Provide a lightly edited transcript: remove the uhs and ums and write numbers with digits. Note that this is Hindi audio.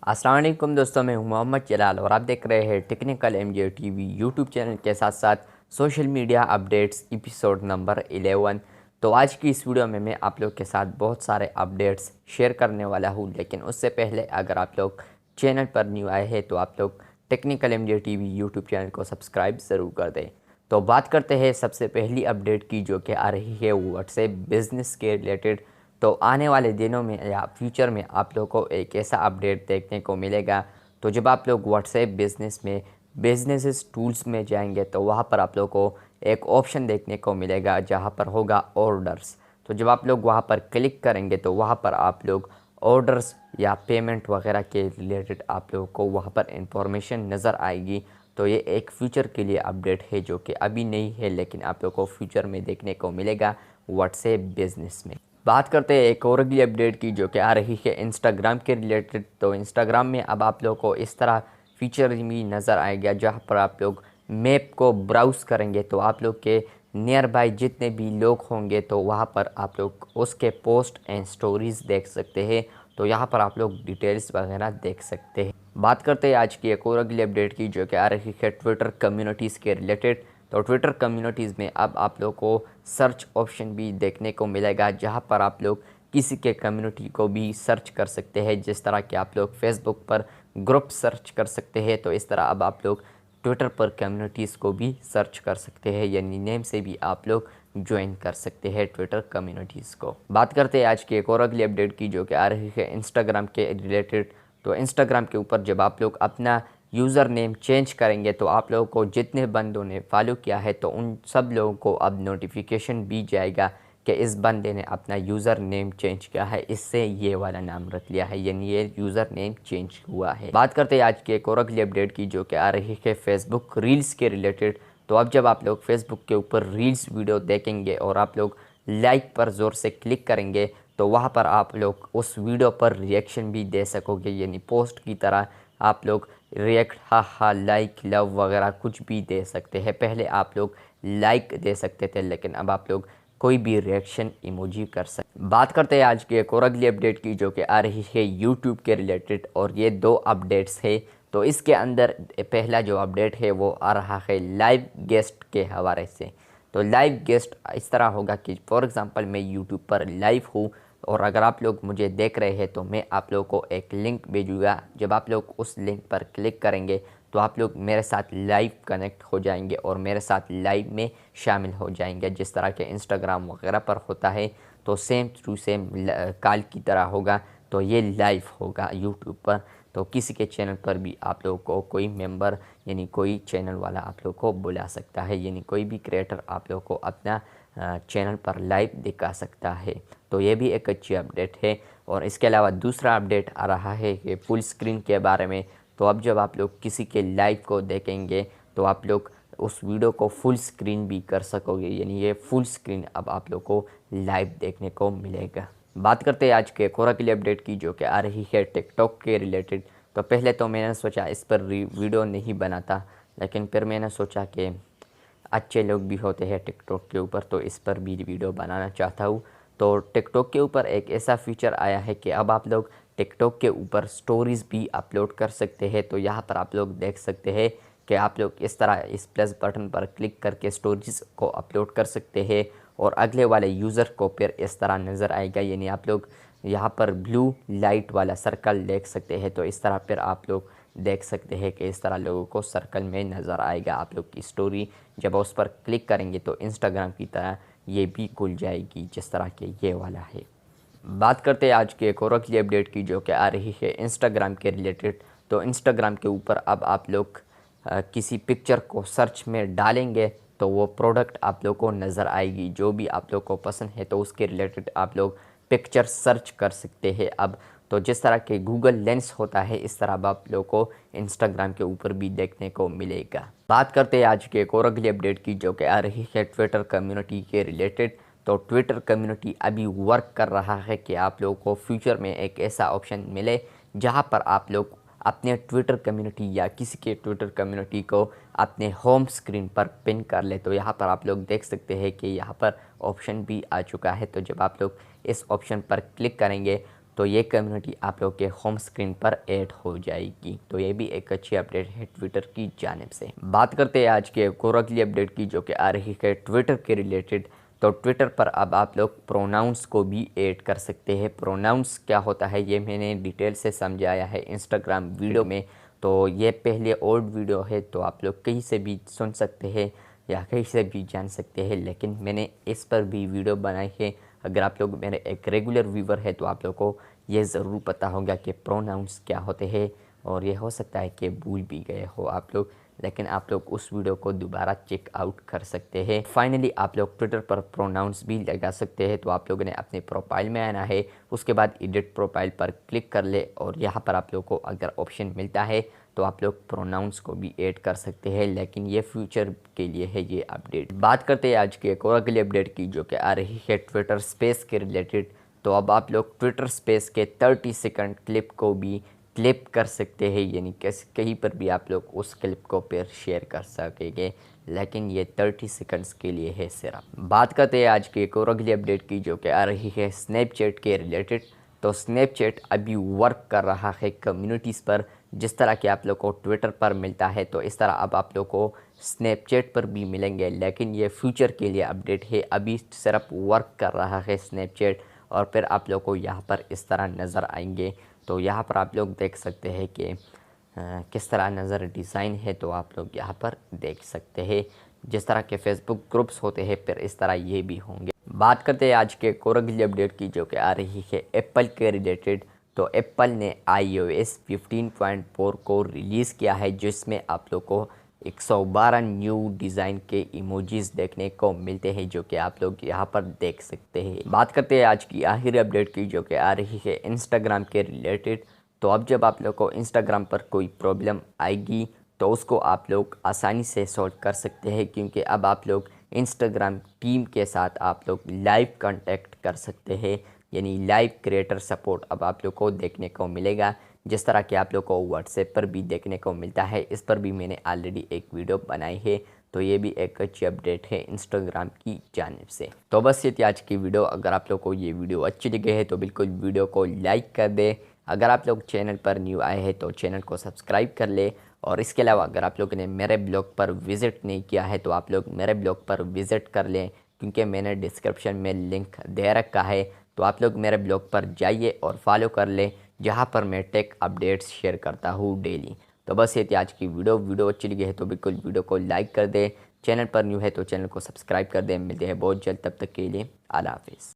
अस्सलाम वालेकुम दोस्तों, मैं हूं मोहम्मद जलाल और आप देख रहे हैं technical MJ TV YouTube channel के साथ साथ social media updates episode number 11। तो आज की इस वीडियो में मैं आप लोग के साथ बहुत सारे अपडेट्स शेयर करने वाला हूं, लेकिन उससे पहले अगर आप लोग चैनल पर न्यू आए हैं तो आप लोग technical MJ TV YouTube channel को सब्सक्राइब ज़रूर कर दें। तो बात करते हैं सबसे पहली अपडेट की, जो कि आ रही है व्हाट्सएप बिज़नेस के रिलेटेड। तो आने वाले दिनों में या फ्यूचर में आप लोगों को एक ऐसा अपडेट देखने को मिलेगा। तो जब आप लोग व्हाट्सएप बिज़नेस में बिजनेसेस टूल्स में जाएंगे तो वहाँ पर आप लोगों को एक ऑप्शन देखने को मिलेगा जहाँ पर होगा ऑर्डर्स। तो जब आप लोग वहाँ पर क्लिक करेंगे तो वहाँ पर आप लोग ऑर्डर्स या पेमेंट वगैरह के रिलेटेड आप लोगों को वहाँ पर इंफॉर्मेशन नज़र आएगी। तो ये एक फ्यूचर के लिए अपडेट है जो कि अभी नहीं है, लेकिन आप लोगों को फ्यूचर में देखने को मिलेगा व्हाट्सएप बिज़नेस में। बात करते हैं एक और अगली अपडेट की, जो कि आ रही है इंस्टाग्राम के रिलेटेड। तो इंस्टाग्राम में अब आप लोगों को इस तरह फीचर भी नज़र आएगा जहाँ पर आप लोग मैप को ब्राउज़ करेंगे तो आप लोग के नियर बाय जितने भी लोग होंगे तो वहाँ पर आप लोग उसके पोस्ट एंड स्टोरीज़ देख सकते हैं। तो यहाँ पर आप लोग डिटेल्स वगैरह देख सकते हैं। बात करते हैं आज की एक और अगली अपडेट की, जो कि आ रही है ट्विटर कम्युनिटीज़ के रिलेटेड। तो ट्विटर कम्युनिटीज़ में अब आप लोग को सर्च ऑप्शन भी देखने को मिलेगा जहाँ पर आप लोग किसी के कम्युनिटी को भी सर्च कर सकते हैं। जिस तरह के आप लोग फेसबुक पर ग्रुप सर्च कर सकते हैं, तो इस तरह अब आप लोग ट्विटर पर कम्युनिटीज़ को भी सर्च कर सकते हैं, यानी नेम से भी आप लोग ज्वाइन कर सकते हैं ट्विटर कम्युनिटीज़ को। बात करते हैं आज की एक और अगली अपडेट की, जो कि आ रही है इंस्टाग्राम के रिलेटेड। तो इंस्टाग्राम के ऊपर जब आप लोग अपना यूज़र नेम चेंज करेंगे तो आप लोगों को जितने बंदों ने फॉलो किया है तो उन सब लोगों को अब नोटिफिकेशन भी जाएगा कि इस बंदे ने अपना यूज़र नेम चेंज किया है, इससे ये वाला नाम रख लिया है, यानी ये यूज़र नेम चेंज हुआ है। बात करते हैं आज की एक और अगली अपडेट की, जो कि आ रही है फेसबुक रील्स के रिलेटेड। तो अब जब आप लोग फेसबुक के ऊपर रील्स वीडियो देखेंगे और आप लोग लाइक पर ज़ोर से क्लिक करेंगे तो वहाँ पर आप लोग उस वीडियो पर रिएक्शन भी दे सकोगे, यानी पोस्ट की तरह आप लोग रिएक्ट, हा हा, लाइक, लव वगैरह कुछ भी दे सकते हैं। पहले आप लोग लाइक दे सकते थे, लेकिन अब आप लोग कोई भी रिएक्शन इमोजी कर सकते। बात करते हैं आज की एक और अगली अपडेट की, जो कि आ रही है यूट्यूब के रिलेटेड, और ये दो अपडेट्स है। तो इसके अंदर पहला जो अपडेट है वो आ रहा है लाइव गेस्ट के हवाले से। तो लाइव गेस्ट इस तरह होगा कि फॉर एग्ज़ाम्पल मैं यूट्यूब पर लाइव हूँ और अगर आप लोग मुझे देख रहे हैं तो मैं आप लोगों को एक लिंक भेजूँगा। जब आप लोग उस लिंक पर क्लिक करेंगे तो आप लोग मेरे साथ लाइव कनेक्ट हो जाएंगे और मेरे साथ लाइव में शामिल हो जाएंगे, जिस तरह के इंस्टाग्राम वगैरह पर होता है। तो सेम टू सेम कॉल की तरह होगा, तो ये लाइव होगा यूट्यूब पर। तो किसी के चैनल पर भी आप लोगों को कोई मेंबर यानी कोई चैनल वाला आप लोग को बुला सकता है, यानी कोई भी क्रिएटर आप लोग को अपना चैनल पर लाइव दिखा सकता है। तो ये भी एक अच्छी अपडेट है। और इसके अलावा दूसरा अपडेट आ रहा है कि फुल स्क्रीन के बारे में। तो अब जब आप लोग किसी के लाइव को देखेंगे तो आप लोग उस वीडियो को फुल स्क्रीन भी कर सकोगे, यानी ये फुल स्क्रीन अब आप लोग को लाइव देखने को मिलेगा। बात करते हैं आज के एक और अगली अपडेट की, जो कि आ रही है टिकटॉक के रिलेटेड। तो पहले तो मैंने सोचा इस पर वीडियो नहीं बनाता, लेकिन फिर मैंने सोचा कि अच्छे लोग भी होते हैं टिकटॉक के ऊपर, तो इस पर भी वीडियो बनाना चाहता हूँ। तो टिकटॉक के ऊपर एक ऐसा फीचर आया है कि अब आप लोग टिकटॉक के ऊपर स्टोरीज़ भी अपलोड कर सकते हैं। तो यहाँ पर आप लोग देख सकते हैं कि आप लोग इस तरह इस प्लस बटन पर क्लिक करके स्टोरीज़ को अपलोड कर सकते हैं और अगले वाले यूज़र को फिर इस तरह नज़र आएगा, यानी आप लोग यहाँ पर ब्लू लाइट वाला सर्कल देख सकते हैं। तो इस तरह फिर आप लोग देख सकते हैं कि इस तरह लोगों को सर्कल में नज़र आएगा आप लोग की स्टोरी। जब उस पर क्लिक करेंगे तो इंस्टाग्राम की तरह ये भी खुल जाएगी, जिस तरह के ये वाला है। बात करते हैं आज के एक और अगली अपडेट की, जो कि आ रही है इंस्टाग्राम के रिलेटेड। तो इंस्टाग्राम के ऊपर अब आप लोग किसी पिक्चर को सर्च में डालेंगे तो वो प्रोडक्ट आप लोग को नज़र आएगी, जो भी आप लोग को पसंद है तो उसके रिलेटेड आप लोग पिक्चर सर्च कर सकते हैं अब। तो जिस तरह के गूगल लेंस होता है इस तरह अब आप लोग को इंस्टाग्राम के ऊपर भी देखने को मिलेगा। बात करते हैं आज के एक और अगली अपडेट की, जो कि आ रही है ट्विटर कम्युनिटी के रिलेटेड। तो ट्विटर कम्युनिटी अभी वर्क कर रहा है कि आप लोगों को फ्यूचर में एक ऐसा ऑप्शन मिले जहां पर आप लोग अपने ट्विटर कम्युनिटी या किसी के ट्विटर कम्युनिटी को अपने होम स्क्रीन पर पिन कर ले। तो यहाँ पर आप लोग देख सकते हैं कि यहाँ पर ऑप्शन भी आ चुका है। तो जब आप लोग इस ऑप्शन पर क्लिक करेंगे तो ये कम्युनिटी आप लोग के होम स्क्रीन पर ऐड हो जाएगी। तो ये भी एक अच्छी अपडेट है ट्विटर की जानिब से। बात करते हैं आज के एक और अगली अपडेट की, जो कि आ रही है ट्विटर के रिलेटेड। तो ट्विटर पर अब आप लोग प्रोनाउंस को भी ऐड कर सकते हैं। प्रोनाउंस क्या होता है ये मैंने डिटेल से समझाया है इंस्टाग्राम वीडियो में। तो ये पहले ओल्ड वीडियो है, तो आप लोग कहीं से भी सुन सकते हैं या कहीं से भी जान सकते हैं, लेकिन मैंने इस पर भी वीडियो बनाई है। अगर आप लोग मेरे एक रेगुलर व्यूवर है तो आप लोग को ये ज़रूर पता होगा कि प्रोनाउंस क्या होते हैं, और ये हो सकता है कि भूल भी गए हो आप लोग, लेकिन आप लोग उस वीडियो को दोबारा चेक आउट कर सकते हैं। फाइनली आप लोग ट्विटर पर प्रोनाउंस भी लगा सकते हैं। तो आप लोगों ने अपने प्रोफाइल में आना है, उसके बाद एडिट प्रोफाइल पर क्लिक कर ले, और यहाँ पर आप लोग को अगर ऑप्शन मिलता है तो आप लोग प्रोनाउंस को भी ऐड कर सकते हैं, लेकिन ये फ्यूचर के लिए है ये अपडेट। बात करते हैं आज की एक और अगली अपडेट की, जो कि आ रही है ट्विटर स्पेस के रिलेटेड। तो अब आप लोग ट्विटर स्पेस के 30 सेकंड क्लिप को भी क्लिप कर सकते हैं, यानी कहीं पर भी आप लोग उस क्लिप को फिर शेयर कर सकेंगे, लेकिन ये 30 सेकंड्स के लिए है सिर्फ। बात करते हैं आज की एक और अगली अपडेट की, जो कि आ रही है स्नैपचैट के रिलेटेड। तो स्नैपचैट अभी वर्क कर रहा है कम्युनिटीज़ पर। जिस तरह के आप लोग को ट्विटर पर मिलता है, तो इस तरह अब आप लोग को स्नैपचैट पर भी मिलेंगे, लेकिन ये फ्यूचर के लिए अपडेट है। अभी सिर्फ वर्क कर रहा है स्नैपचैट, और फिर आप लोग को यहाँ पर इस तरह नज़र आएंगे। तो यहाँ पर आप लोग देख सकते हैं कि किस तरह नज़र डिज़ाइन है, तो आप लोग यहाँ पर देख सकते हैं। जिस तरह के फेसबुक ग्रुप्स होते हैं, फिर इस तरह ये भी होंगे। बात करते हैं आज के एक और अगली अपडेट की, जो कि आ रही है एप्पल के रिलेटेड। तो एप्पल ने iOS 15.4 को रिलीज़ किया है, जिसमें आप लोग को 112 न्यू डिज़ाइन के इमोजीज देखने को मिलते हैं, जो कि आप लोग यहाँ पर देख सकते हैं। बात करते हैं आज की आखिरी अपडेट की, जो कि आ रही है इंस्टाग्राम के रिलेटेड। तो अब जब आप लोग को इंस्टाग्राम पर कोई प्रॉब्लम आएगी, तो उसको आप लोग आसानी से सॉल्व कर सकते हैं, क्योंकि अब आप लोग इंस्टाग्राम टीम के साथ आप लोग लाइव कांटेक्ट कर सकते हैं, यानी लाइव क्रिएटर सपोर्ट अब आप लोग को देखने को मिलेगा, जिस तरह कि आप लोग को व्हाट्सएप पर भी देखने को मिलता है। इस पर भी मैंने ऑलरेडी एक वीडियो बनाई है, तो ये भी एक अच्छी अपडेट है इंस्टाग्राम की जानिब से। तो बस ये थी आज की वीडियो। अगर आप लोग को ये वीडियो अच्छी लगी है तो बिल्कुल वीडियो को लाइक कर दे। अगर आप लोग चैनल पर न्यू आए हैं तो चैनल को सब्सक्राइब कर ले, और इसके अलावा अगर आप लोगों ने मेरे ब्लॉग पर विज़िट नहीं किया है तो आप लोग मेरे ब्लॉग पर विज़िट कर लें, क्योंकि मैंने डिस्क्रिप्शन में लिंक दे रखा है। तो आप लोग मेरे ब्लॉग पर जाइए और फॉलो कर लें, जहाँ पर मैं टेक अपडेट्स शेयर करता हूँ डेली। तो बस ये थी आज की वीडियो अच्छी लगी है तो बिल्कुल वीडियो को लाइक कर दें। चैनल पर न्यू है तो चैनल को सब्सक्राइब कर दें। मिलते हैं बहुत जल्द, तब तक के लिए अल्लाह हाफिज़।